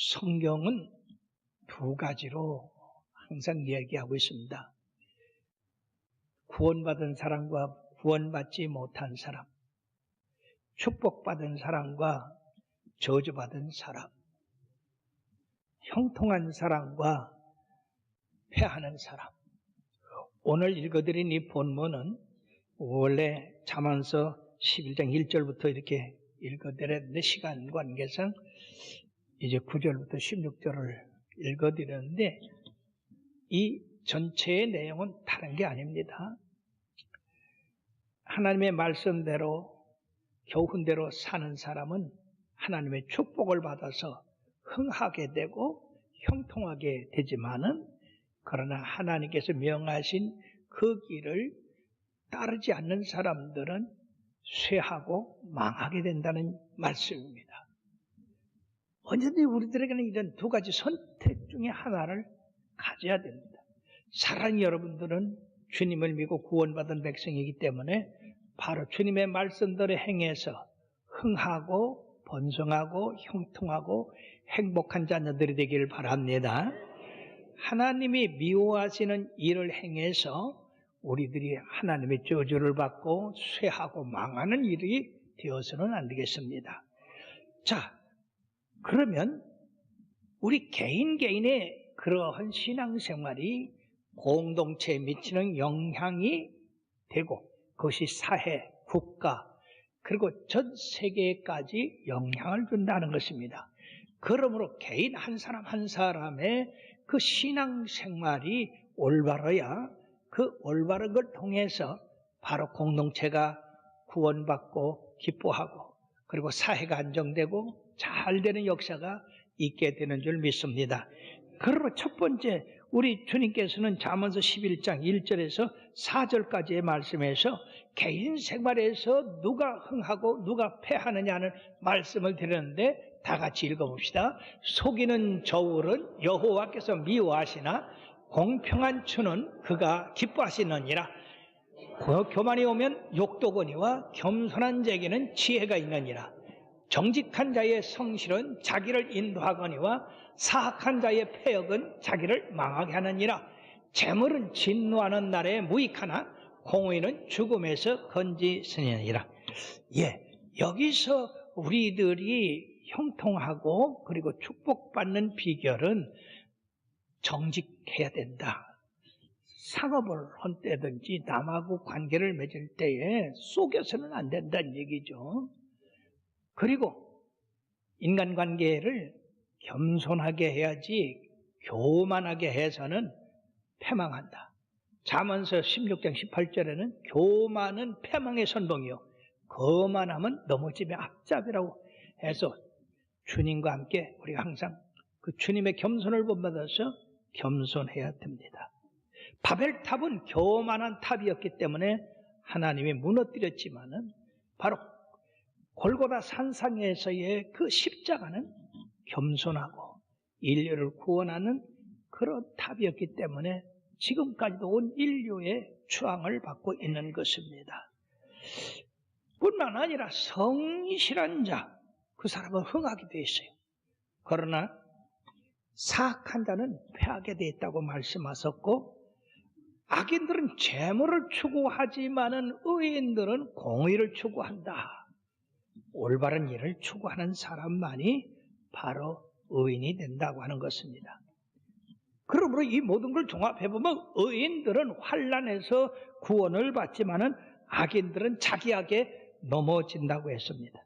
성경은 두 가지로 항상 이야기하고 있습니다. 구원받은 사람과 구원받지 못한 사람, 축복받은 사람과 저주받은 사람, 형통한 사람과 패하는 사람. 오늘 읽어드린 이 본문은 원래 잠언서 11장 1절부터 이렇게 읽어드렸는데 시간 관계상 이제 9절부터 16절을 읽어드렸는데 이 전체의 내용은 다른 게 아닙니다. 하나님의 말씀대로 교훈대로 사는 사람은 하나님의 축복을 받아서 흥하게 되고 형통하게 되지만은 그러나 하나님께서 명하신 그 길을 따르지 않는 사람들은 쇠하고 망하게 된다는 말씀입니다. 언제든지 우리들에게는 이런 두 가지 선택 중에 하나를 가져야 됩니다. 사랑하는 여러분들은 주님을 믿고 구원받은 백성이기 때문에 바로 주님의 말씀대로 행해서 흥하고 번성하고 형통하고 행복한 자녀들이 되기를 바랍니다. 하나님이 미워하시는 일을 행해서 우리들이 하나님의 저주를 받고 쇠하고 망하는 일이 되어서는 안 되겠습니다. 자, 그러면 우리 개인의 그러한 신앙생활이 공동체에 미치는 영향이 되고 그것이 사회, 국가 그리고 전 세계까지 영향을 준다는 것입니다. 그러므로 개인 한 사람 한 사람의 그 신앙생활이 올바라야 그 올바른 걸 통해서 바로 공동체가 구원받고 기뻐하고 그리고 사회가 안정되고 잘 되는 역사가 있게 되는 줄 믿습니다. 그러므로 첫 번째 우리 주님께서는 잠언서 11장 1절에서 4절까지의 말씀에서 개인 생활에서 누가 흥하고 누가 패하느냐는 말씀을 드렸는데 다 같이 읽어봅시다. 속이는 저울은 여호와께서 미워하시나 공평한 추는 그가 기뻐하시느니라. 교만이 오면 욕도거니와 겸손한 자에게는 지혜가 있느니라. 정직한 자의 성실은 자기를 인도하거니와 사악한 자의 패역은 자기를 망하게 하느니라. 재물은 진노하는 날에 무익하나 공의는 죽음에서 건지시느니라. 여기서 우리들이 형통하고 그리고 축복받는 비결은 정직해야 된다. 상업을 할 때든지 남하고 관계를 맺을 때에 속여서는 안 된다는 얘기죠. 그리고 인간관계를 겸손하게 해야지 교만하게 해서는 패망한다. 잠언서 16장 18절에는 교만은 패망의 선봉이요 거만함은 넘어짐의 앞잡이라고 해서 주님과 함께 우리가 항상 그 주님의 겸손을 본받아서 겸손해야 됩니다. 바벨탑은 교만한 탑이었기 때문에 하나님이 무너뜨렸지만은 바로 골고다 산상에서의 그 십자가는 겸손하고 인류를 구원하는 그런 탑이었기 때문에 지금까지도 온 인류의 추앙을 받고 있는 것입니다. 뿐만 아니라 성실한 자, 그 사람은 흥하게 되어 있어요. 그러나 사악한 자는 패하게 되어 있다고 말씀하셨고 악인들은 재물을 추구하지만은 의인들은 공의를 추구한다. 올바른 일을 추구하는 사람만이 바로 의인이 된다고 하는 것입니다. 그러므로 이 모든 걸 종합해보면 의인들은 환난에서 구원을 받지만은 악인들은 자기 악에 넘어진다고 했습니다.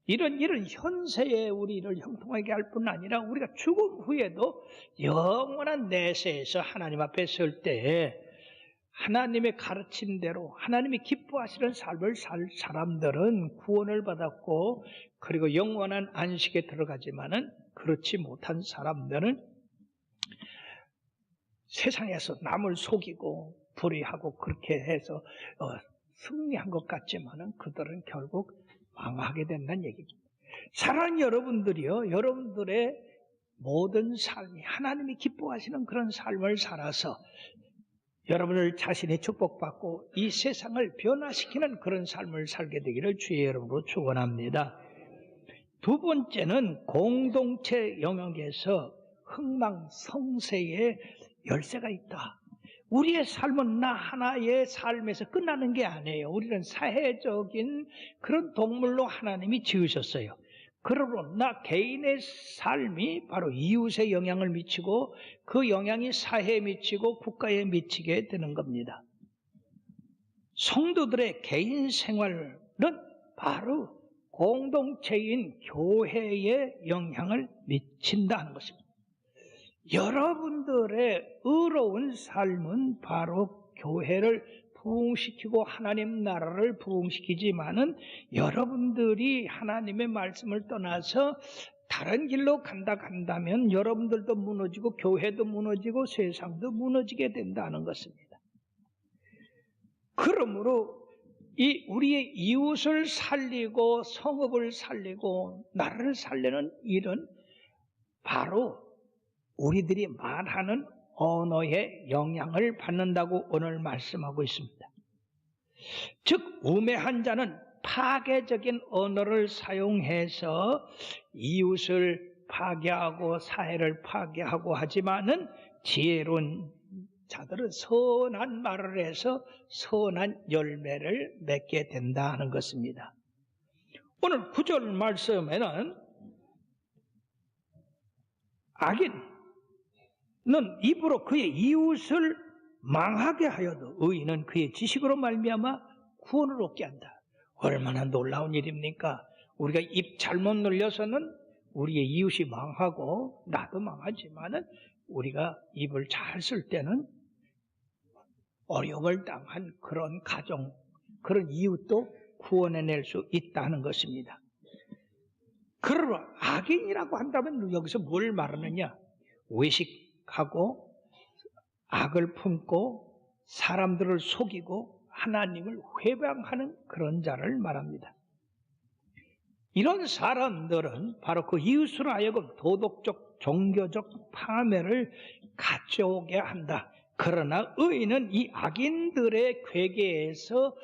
이런 일은 현세에 우리를 형통하게 할 뿐 아니라 우리가 죽음 후에도 영원한 내세에서 하나님 앞에 설 때 하나님의 가르침대로 하나님이 기뻐하시는 삶을 살 사람들은 구원을 받았고 그리고 영원한 안식에 들어가지만은 그렇지 못한 사람들은 세상에서 남을 속이고 불의하고 그렇게 해서 승리한 것 같지만은 그들은 결국 망하게 된다는 얘기입니다. 사랑하는 여러분들이요, 여러분들의 모든 삶이 하나님이 기뻐하시는 그런 삶을 살아서 여러분을 자신이 축복받고 이 세상을 변화시키는 그런 삶을 살게 되기를 주의 이름으로 축원합니다. 두 번째는 공동체 영역에서 흥망성쇠의 열쇠가 있다. 우리의 삶은 나 하나의 삶에서 끝나는 게 아니에요. 우리는 사회적인 그런 동물로 하나님이 지으셨어요. 그러므로 나 개인의 삶이 바로 이웃에 영향을 미치고 그 영향이 사회에 미치고 국가에 미치게 되는 겁니다. 성도들의 개인 생활은 바로 공동체인 교회에 영향을 미친다는 것입니다. 여러분들의 의로운 삶은 바로 교회를 부흥시키고 하나님 나라를 부흥시키지만은 여러분들이 하나님의 말씀을 떠나서 다른 길로 간다면 여러분들도 무너지고 교회도 무너지고 세상도 무너지게 된다는 것입니다. 그러므로 우리의 이웃을 살리고 성읍을 살리고 나라를 살리는 일은 바로 우리들이 말하는 언어의 영향을 받는다고 오늘 말씀하고 있습니다. 즉 우매한 자는 파괴적인 언어를 사용해서 이웃을 파괴하고 사회를 파괴하고 하지만은 지혜로운 자들은 선한 말을 해서 선한 열매를 맺게 된다는 것입니다. 오늘 9절 말씀에는 악인은 입으로 그의 이웃을 망하게 하여도 의인은 그의 지식으로 말미암아 구원을 얻게 한다. 얼마나 놀라운 일입니까? 우리가 입 잘못 늘려서는 우리의 이웃이 망하고 나도 망하지만은 우리가 입을 잘 쓸 때는 어려움을 당한 그런 가정, 그런 이웃도 구원해낼 수 있다는 것입니다. 그러나 악인이라고 한다면 여기서 뭘 말하느냐? 외식하고 악을 품고 사람들을 속이고 하나님을 회방하는 그런 자를 말합니다. 이런 사람들은 바로 그 이웃으로 하여금 도덕적, 종교적 파멸을 가져오게 한다. 그러나 의인은 이 악인들의 괴계에서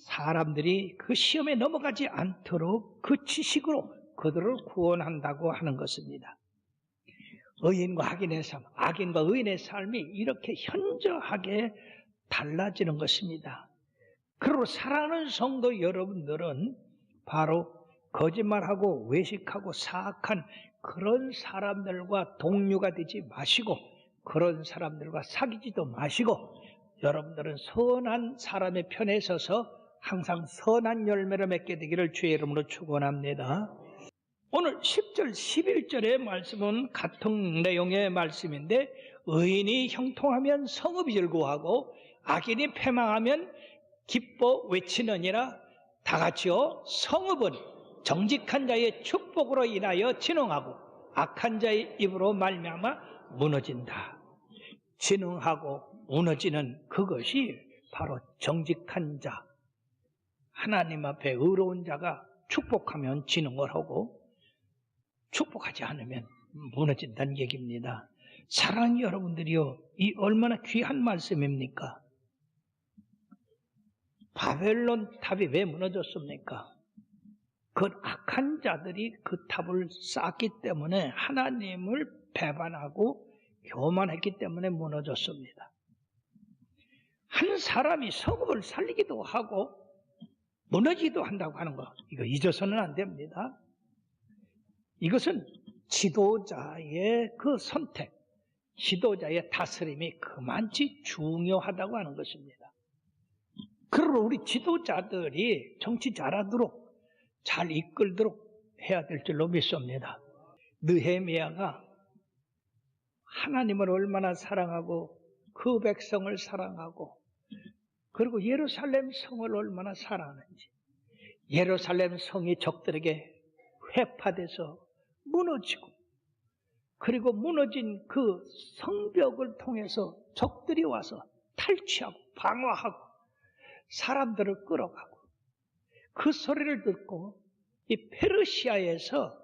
사람들이 그 시험에 넘어가지 않도록 그 지식으로 그들을 구원한다고 하는 것입니다. 의인과 악인의 삶, 악인과 의인의 삶이 이렇게 현저하게 달라지는 것입니다. 그리고 사랑하는 성도 여러분들은 바로 거짓말하고 외식하고 사악한 그런 사람들과 동료가 되지 마시고 그런 사람들과 사귀지도 마시고 여러분들은 선한 사람의 편에 서서 항상 선한 열매를 맺게 되기를 주의 이름으로 축원합니다. 오늘 10절, 11절의 말씀은 같은 내용의 말씀인데 의인이 형통하면 성읍이 즐거워하고 악인이 패망하면 기뻐 외치느니라. 다같이요 성읍은 정직한 자의 축복으로 인하여 진흥하고 악한 자의 입으로 말미암아 무너진다. 진흥하고 무너지는 그것이 바로 정직한 자, 하나님 앞에 의로운 자가 축복하면 진흥을 하고 축복하지 않으면 무너진다는 얘기입니다. 사랑하는 여러분들이요, 이 얼마나 귀한 말씀입니까? 바벨론 탑이 왜 무너졌습니까? 그 악한 자들이 그 탑을 쌓았기 때문에 하나님을 배반하고 교만했기 때문에 무너졌습니다. 한 사람이 성읍을 살리기도 하고 무너지기도 한다고 하는 거, 이거 잊어서는 안 됩니다. 이것은 지도자의 그 선택, 지도자의 다스림이 그만치 중요하다고 하는 것입니다. 그러므로 우리 지도자들이 정치 잘하도록 잘 이끌도록 해야 될 줄로 믿습니다. 느헤미야가 하나님을 얼마나 사랑하고 그 백성을 사랑하고 그리고 예루살렘 성을 얼마나 사랑하는지, 예루살렘 성이 적들에게 회파돼서 무너지고 그리고 무너진 그 성벽을 통해서 적들이 와서 탈취하고 방어하고 사람들을 끌어가고 그 소리를 듣고 이 페르시아에서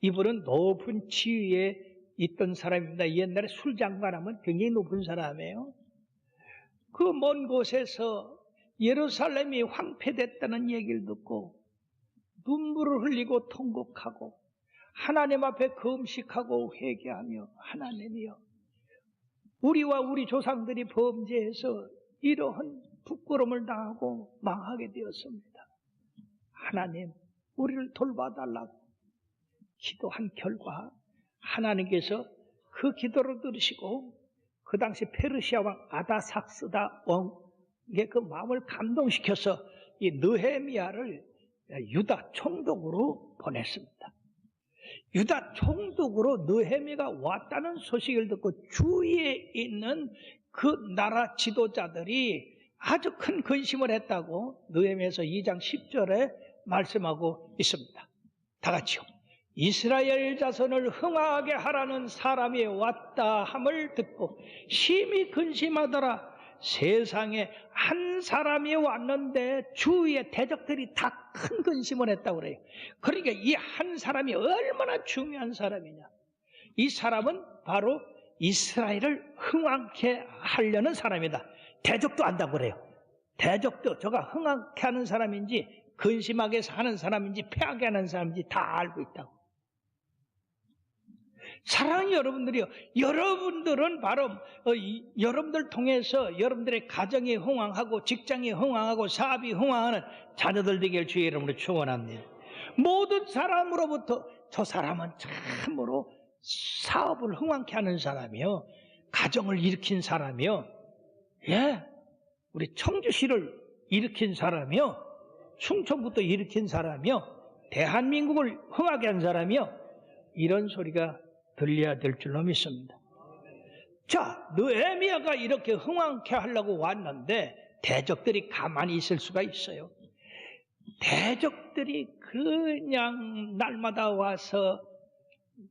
이분은 높은 지위에 있던 사람입니다. 옛날에 술장관하면 굉장히 높은 사람이에요. 그 먼 곳에서 예루살렘이 황폐됐다는 얘기를 듣고 눈물을 흘리고 통곡하고 하나님 앞에 금식하고 회개하며 하나님이여, 우리와 우리 조상들이 범죄해서 이러한 부끄러움을 당하고 망하게 되었습니다. 하나님, 우리를 돌봐달라고 기도한 결과 하나님께서 그 기도를 들으시고 그 당시 페르시아 왕 아다삭스다 왕의 그 마음을 감동시켜서 이 느헤미야를 유다 총독으로 보냈습니다. 유다 총독으로 느헤미야가 왔다는 소식을 듣고 주위에 있는 그 나라 지도자들이 아주 큰 근심을 했다고 느헤미야서 2장 10절에 말씀하고 있습니다. 다 같이요. 이스라엘 자손을 흥하게 하라는 사람이 왔다 함을 듣고 심히 근심하더라. 세상에 한 사람이 왔는데 주위의 대적들이 다 큰 근심을 했다고 그래요. 그러니까 이 한 사람이 얼마나 중요한 사람이냐. 이 사람은 바로 이스라엘을 흥하게 하려는 사람이다. 대적도 안다고 그래요. 대적도 저가 흥하게 하는 사람인지 근심하게 하는 사람인지 패하게 하는 사람인지 다 알고 있다고. 사랑하는 여러분들이요, 여러분들은 바로 여러분들 통해서 여러분들의 가정이 흥왕하고 직장이 흥왕하고 사업이 흥왕하는 자녀들 되길 주의 이름으로 축원합니다. 모든 사람으로부터 저 사람은 참으로 사업을 흥왕케 하는 사람이요, 가정을 일으킨 사람이요, 예, 우리 청주시를 일으킨 사람이요, 충청부터 일으킨 사람이요, 대한민국을 흥하게 한 사람이요, 이런 소리가 들려야 될 줄로 믿습니다. 자, 느헤미야가 이렇게 흥왕케 하려고 왔는데 대적들이 가만히 있을 수가 있어요. 대적들이 그냥 날마다 와서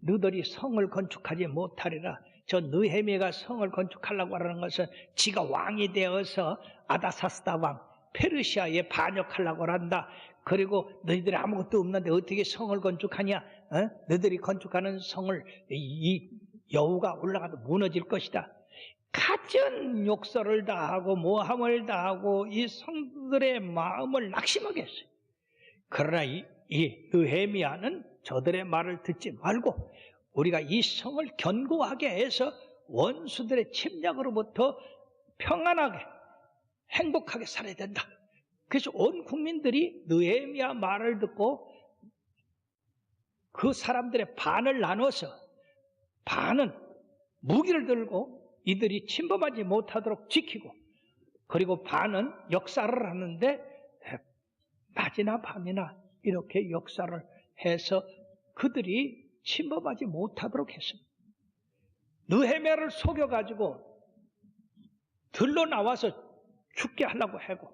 너희들이 성을 건축하지 못하리라. 저 느헤미야가 성을 건축하려고 하는 것은 지가 왕이 되어서 아다사스다 왕 페르시아에 반역하려고 한다. 그리고 너희들이 아무것도 없는데 어떻게 성을 건축하냐? 너희들이 건축하는 성을 이 여우가 올라가도 무너질 것이다. 갖은 욕설을 다하고 모함을 다하고 이 성들의 마음을 낙심하게 했어요. 그러나 이 느헤미야는 저들의 말을 듣지 말고 우리가 이 성을 견고하게 해서 원수들의 침략으로부터 평안하게 행복하게 살아야 된다. 그래서 온 국민들이 느헤미야 말을 듣고 그 사람들의 반을 나눠서 반은 무기를 들고 이들이 침범하지 못하도록 지키고, 그리고 반은 역사를 하는데 낮이나 밤이나 이렇게 역사를 해서 그들이 침범하지 못하도록 했습니다. 느헤미야를 속여가지고 들러 나와서 죽게 하려고 하고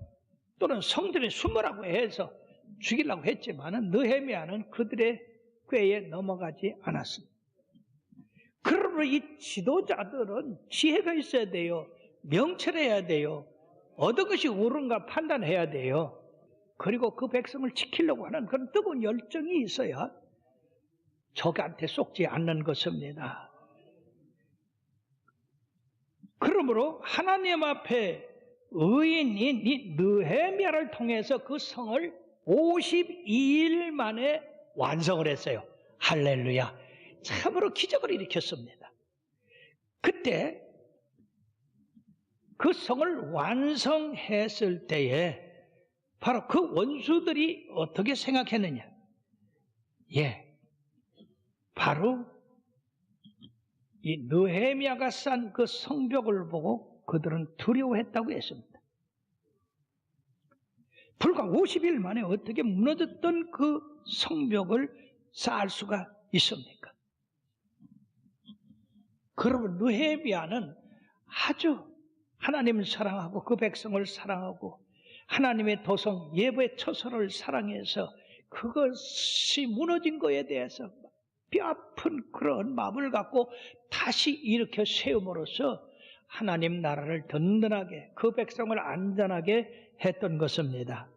또는 성전에 숨으라고 해서 죽이려고 했지만 느헤미야는 그들의 꾀에 넘어가지 않았습니다. 그러므로 이 지도자들은 지혜가 있어야 돼요. 명철해야 돼요. 어떤 것이 옳은가 판단해야 돼요. 그리고 그 백성을 지키려고 하는 그런 뜨거운 열정이 있어야 적한테 속지 않는 것입니다. 그러므로 하나님 앞에 의인인 이 느헤미야를 통해서 그 성을 52일 만에 완성을 했어요. 할렐루야. 참으로 기적을 일으켰습니다. 그때 그 성을 완성했을 때에 바로 그 원수들이 어떻게 생각했느냐? 예, 바로 이 느헤미야가 쌓은 그 성벽을 보고 그들은 두려워했다고 했습니다. 불과 50일 만에 어떻게 무너졌던 그 성벽을 쌓을 수가 있습니까? 그러면 느헤미야는 아주 하나님을 사랑하고 그 백성을 사랑하고 하나님의 도성 예배의 처소를 사랑해서 그것이 무너진 것에 대해서 뼈아픈 그런 마음을 갖고 다시 일으켜 세움으로써 하나님 나라를 든든하게 그 백성을 안전하게 했던 것입니다.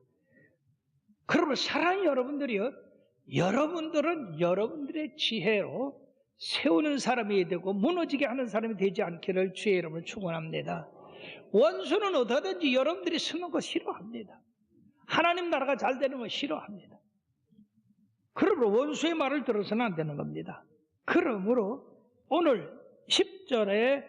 그러면 사랑하는 여러분들이요, 여러분들은 여러분들의 지혜로 세우는 사람이 되고 무너지게 하는 사람이 되지 않기를 주의 이름으로 축원합니다. 원수는 어디든지 여러분들이 쓰는 거 싫어합니다. 하나님 나라가 잘 되는 거 싫어합니다. 그러므로 원수의 말을 들어서는 안 되는 겁니다. 그러므로 오늘 10절에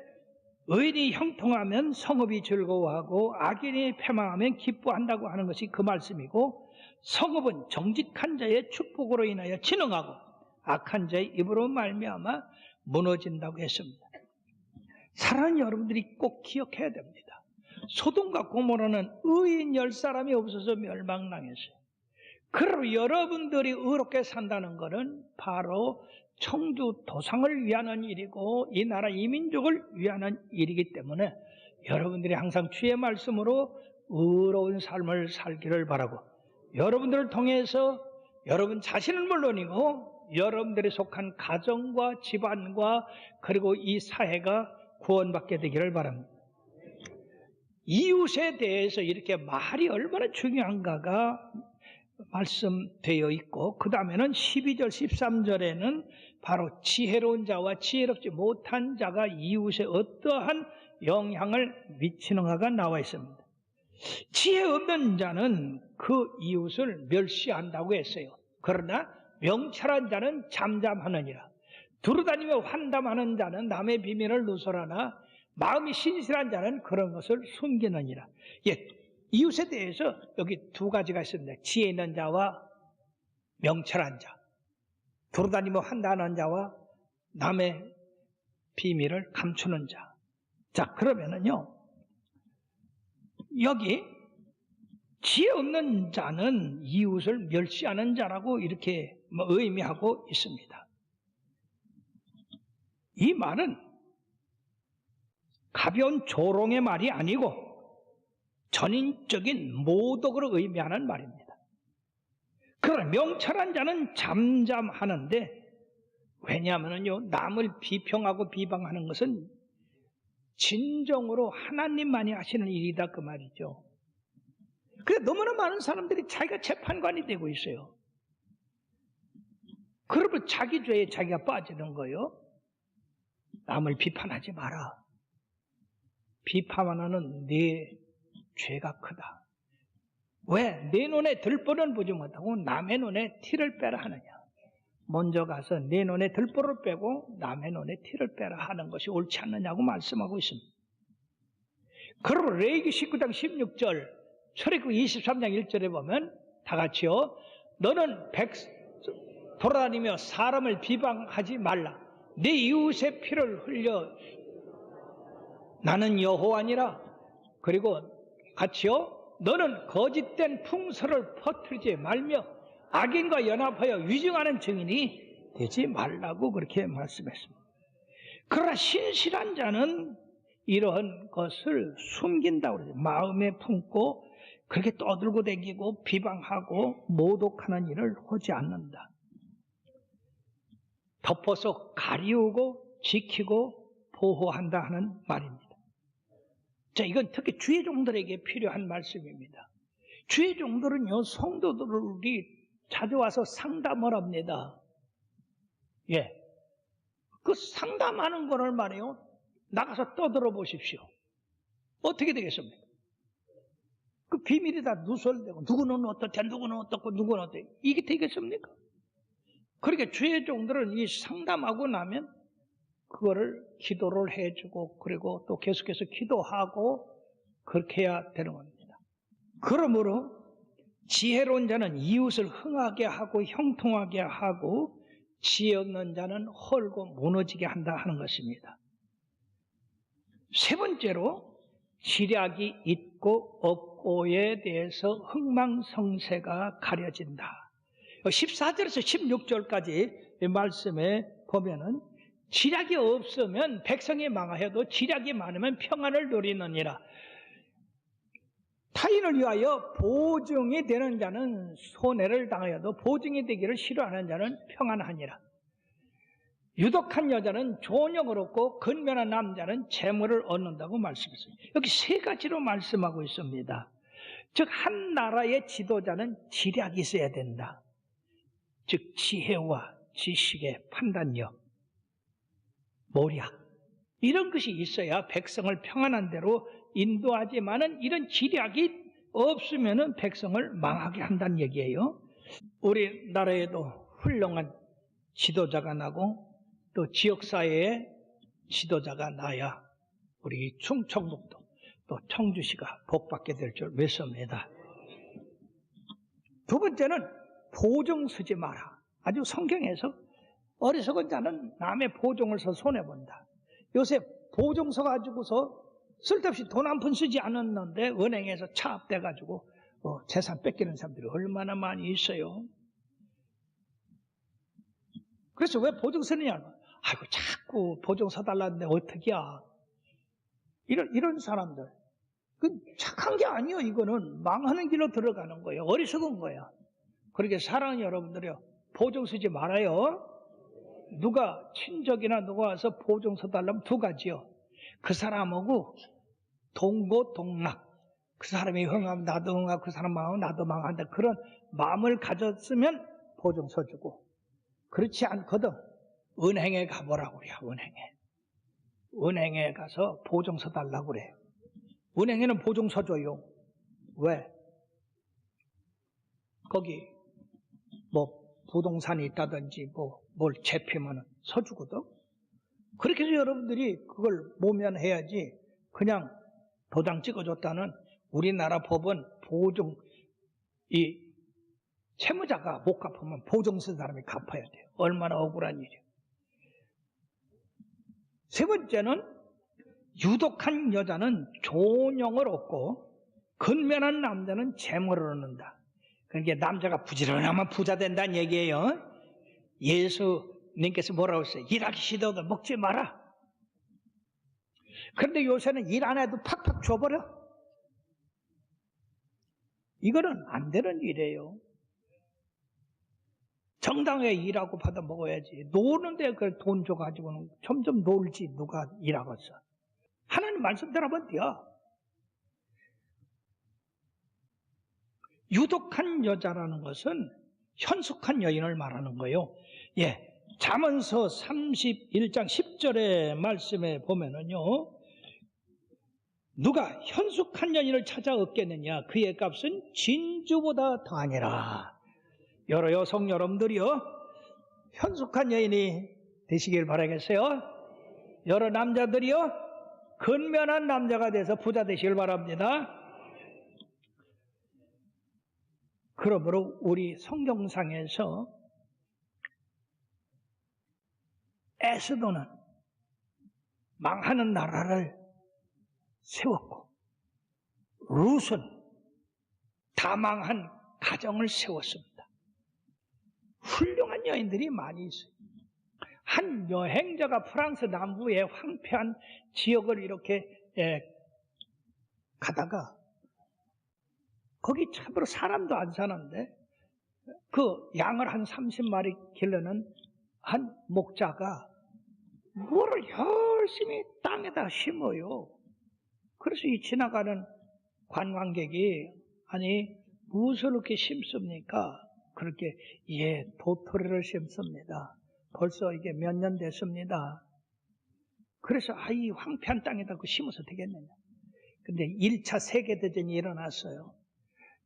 의인이 형통하면 성읍이 즐거워하고 악인이 패망하면 기뻐한다고 하는 것이 그 말씀이고, 성읍은 정직한 자의 축복으로 인하여 진흥하고 악한 자의 입으로 말미암아 무너진다고 했습니다. 사랑하는 여러분들이 꼭 기억해야 됩니다. 소돔과 고모라는 의인 10사람이 없어서 멸망당했어요. 그러므로 여러분들이 의롭게 산다는 것은 바로 청주 도상을 위하는 일이고 이 나라 이민족을 위하는 일이기 때문에 여러분들이 항상 주의 말씀으로 의로운 삶을 살기를 바라고, 여러분들을 통해서 여러분 자신은 물론이고 여러분들이 속한 가정과 집안과 그리고 이 사회가 구원받게 되기를 바랍니다. 이웃에 대해서 이렇게 말이 얼마나 중요한가가 말씀되어 있고, 그 다음에는 12절 13절에는 바로 지혜로운 자와 지혜롭지 못한 자가 이웃에 어떠한 영향을 미치는가가 나와 있습니다. 지혜 없는 자는 그 이웃을 멸시한다고 했어요. 그러나 명철한 자는 잠잠하느니라. 두루다니며 환담하는 자는 남의 비밀을 누설하나 마음이 신실한 자는 그런 것을 숨기느니라. 예, 이웃에 대해서 여기 두 가지가 있습니다. 지혜 있는 자와 명철한 자, 두루다니며 환담하는 자와 남의 비밀을 감추는 자. 자, 그러면은요, 여기 지혜 없는 자는 이웃을 멸시하는 자라고 이렇게 의미하고 있습니다. 이 말은 가벼운 조롱의 말이 아니고 전인적인 모독으로 의미하는 말입니다. 그러나 명철한 자는 잠잠하는데, 왜냐하면요, 남을 비평하고 비방하는 것은 진정으로 하나님만이 하시는 일이다 그 말이죠. 그래, 너무나 많은 사람들이 자기가 재판관이 되고 있어요. 그러면 자기 죄에 자기가 빠지는 거예요. 남을 비판하지 마라. 비판하는 네 죄가 크다. 왜? 내 눈에 들보는 보지 못하고 남의 눈에 티를 빼라 하느냐. 먼저 가서 내 눈에 들보를 빼고 남의 눈에 티를 빼라 하는 것이 옳지 않느냐고 말씀하고 있습니다. 그리고 레위기 19장 16절, 출애굽 23장 1절에 보면 다 같이요, 너는 돌아다니며 사람을 비방하지 말라. 내 이웃의 피를 흘려 나는 여호와니라. 그리고 같이요, 너는 거짓된 풍설을 퍼뜨리지 말며 악인과 연합하여 위증하는 증인이 되지 말라고 그렇게 말씀했습니다. 그러나 신실한 자는 이러한 것을 숨긴다고 그러죠. 마음에 품고 그렇게 떠들고 다니고 비방하고 모독하는 일을 하지 않는다. 덮어서 가리우고 지키고 보호한다 하는 말입니다. 자, 이건 특히 주의 종들에게 필요한 말씀입니다. 주의 종들은요, 성도들이 자주 와서 상담을 합니다. 예. 그 상담하는 거를 말이에요, 나가서 떠들어 보십시오. 어떻게 되겠습니까? 그 비밀이 다 누설되고, 누구는 어떻게, 누구는 어떻고, 누구는 어떻게, 이게 되겠습니까? 그러니까 주의 종들은 이 상담하고 나면 그거를 기도를 해주고, 그리고 또 계속해서 기도하고, 그렇게 해야 되는 겁니다. 그러므로 지혜로운 자는 이웃을 흥하게 하고 형통하게 하고, 지혜 없는 자는 헐고 무너지게 한다 하는 것입니다. 세 번째로, 지략이 있고 없고에 대해서 흥망성쇠가 가려진다. 14절에서 16절까지 말씀에 보면은 지략이 없으면 백성이 망하여도 지략이 많으면 평안을 누리느니라. 타인을 위하여 보증이 되는 자는 손해를 당하여도 보증이 되기를 싫어하는 자는 평안하니라. 유독한 여자는 존영을 얻고 근면한 남자는 재물을 얻는다고 말씀했어요. 여기 세 가지로 말씀하고 있습니다. 즉, 한 나라의 지도자는 지략이 있어야 된다. 즉, 지혜와 지식의 판단력, 모략, 이런 것이 있어야 백성을 평안한 대로 인도하지만은 이런 지략이 없으면은 백성을 망하게 한다는 얘기예요. 우리나라에도 훌륭한 지도자가 나고 또 지역사회의 지도자가 나야 우리 충청북도 또 청주시가 복받게 될 줄 믿습니다. 두 번째는 보증 서지 마라. 아주 성경에서 어리석은 자는 남의 보증을 서 손해본다. 요새 보증 서 가지고서 쓸데없이 돈 한 푼 쓰지 않았는데 은행에서 차압돼가지고 재산 뺏기는 사람들이 얼마나 많이 있어요. 그래서 왜 보증 서느냐? 아이고 자꾸 보증 서달라는데 어떡이야. 이런 사람들. 그 착한 게 아니에요. 이거는 망하는 길로 들어가는 거예요. 어리석은 거야. 그렇게 사랑하는 여러분들이요, 보증 서지 말아요. 누가 친족이나 누가 와서 보증 서달라면 두 가지요. 그 사람하고 동고동락. 그 사람이 흥하면 나도 흥하고 그 사람 망하면 나도 망한다. 그런 마음을 가졌으면 보증 서주고, 그렇지 않거든 은행에 가보라고 그래요. 은행에 가서 보증 서달라고 그래요. 은행에는 보증 서줘요. 왜? 거기 뭐 부동산이 있다든지 뭘 채피면 서주거든. 그렇게 해서 여러분들이 그걸 모면해야지 그냥 도장 찍어줬다는 우리나라 법은 보증, 이 채무자가 못 갚으면 보증 쓴 사람이 갚아야 돼요. 얼마나 억울한 일이에요. 세 번째는 유독한 여자는 존영을 얻고 근면한 남자는 재물을 얻는다. 그러니까 남자가 부지런하면 부자 된다는 얘기예요. 예수님께서 뭐라고 했어요? 일하기 싫어도 먹지 마라. 그런데 요새는 일 안 해도 팍팍 줘버려. 이거는 안 되는 일이에요. 정당에 일하고 받아 먹어야지. 노는데 그 돈 줘가지고는 점점 놀지. 누가 일하겠어. 하나님 말씀대로 하면 돼요. 유독한 여자라는 것은 현숙한 여인을 말하는 거예요. 예, 잠언서 31장 10절의 말씀에 보면은요, 누가 현숙한 여인을 찾아 얻겠느냐? 그의 값은 진주보다 더하니라. 여러 여성 여러분들이요, 현숙한 여인이 되시길 바라겠어요. 여러 남자들이요, 근면한 남자가 돼서 부자 되시길 바랍니다. 그러므로 우리 성경상에서 에스더는 망하는 나라를 세웠고 룻은 다 망한 가정을 세웠습니다. 훌륭한 여인들이 많이 있어요. 한 여행자가 프랑스 남부의 황폐한 지역을 이렇게 가다가 거기 참으로 사람도 안 사는데 그 양을 한 30마리 기르는 한 목자가 뭐를 열심히 땅에다 심어요. 그래서 이 지나가는 관광객이 아니 무엇을 이렇게 심습니까? 그렇게 예, 도토리를 심습니다. 벌써 이게 몇 년 됐습니다. 그래서 이 황폐한 땅에다 그 심어서 되겠느냐. 근데 1차 세계대전이 일어났어요.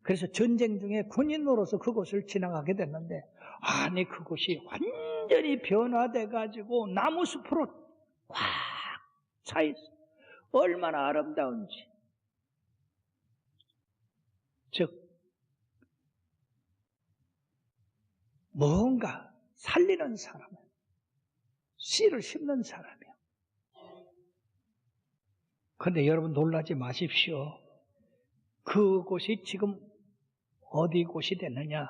그래서 전쟁 중에 군인으로서 그곳을 지나가게 됐는데 아니 그곳이 완전히 변화돼 가지고 나무숲으로 꽉 차있어. 얼마나 아름다운지. 즉 뭔가 살리는 사람, 씨를 심는 사람이요. 그런데 여러분 놀라지 마십시오. 그곳이 지금 어디 곳이 됐느냐?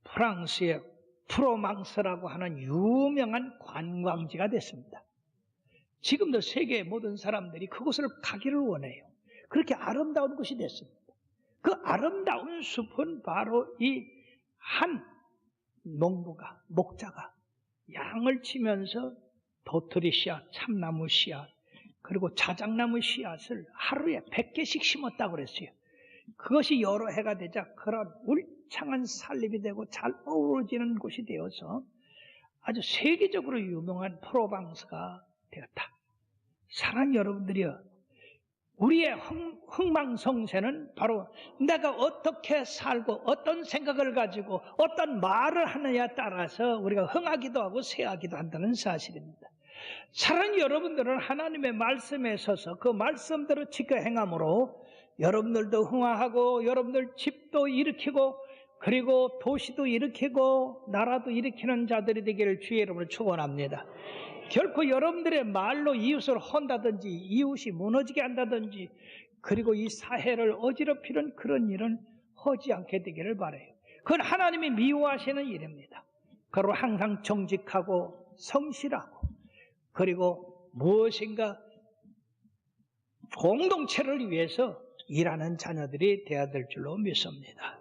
프랑스의 프로망스라고 하는 유명한 관광지가 됐습니다. 지금도 세계의 모든 사람들이 그곳을 가기를 원해요. 그렇게 아름다운 곳이 됐습니다. 그 아름다운 숲은 바로 이 한 농부가, 목자가 양을 치면서 도토리 씨앗, 참나무 씨앗, 그리고 자작나무 씨앗을 하루에 100개씩 심었다고 그랬어요. 그것이 여러 해가 되자 그런 울창한 산림이 되고 잘 어우러지는 곳이 되어서 아주 세계적으로 유명한 프로방스가 되었다. 사랑하는 여러분들이요, 우리의 흥망성쇠는 바로 내가 어떻게 살고 어떤 생각을 가지고 어떤 말을 하느냐에 따라서 우리가 흥하기도 하고 쇠하기도 한다는 사실입니다. 사랑하는 여러분들은 하나님의 말씀에 서서 그 말씀대로 지켜 행함으로 여러분들도 흥하고 여러분들 집도 일으키고 그리고 도시도 일으키고 나라도 일으키는 자들이 되기를 주의 이름으로 축원합니다. 결코 여러분들의 말로 이웃을 헌다든지 이웃이 무너지게 한다든지 그리고 이 사회를 어지럽히는 그런 일은 하지 않게 되기를 바라요. 그건 하나님이 미워하시는 일입니다. 그리고 항상 정직하고 성실하고 그리고 무엇인가 공동체를 위해서 일하는 자녀들이 되어야 될 줄로 믿습니다.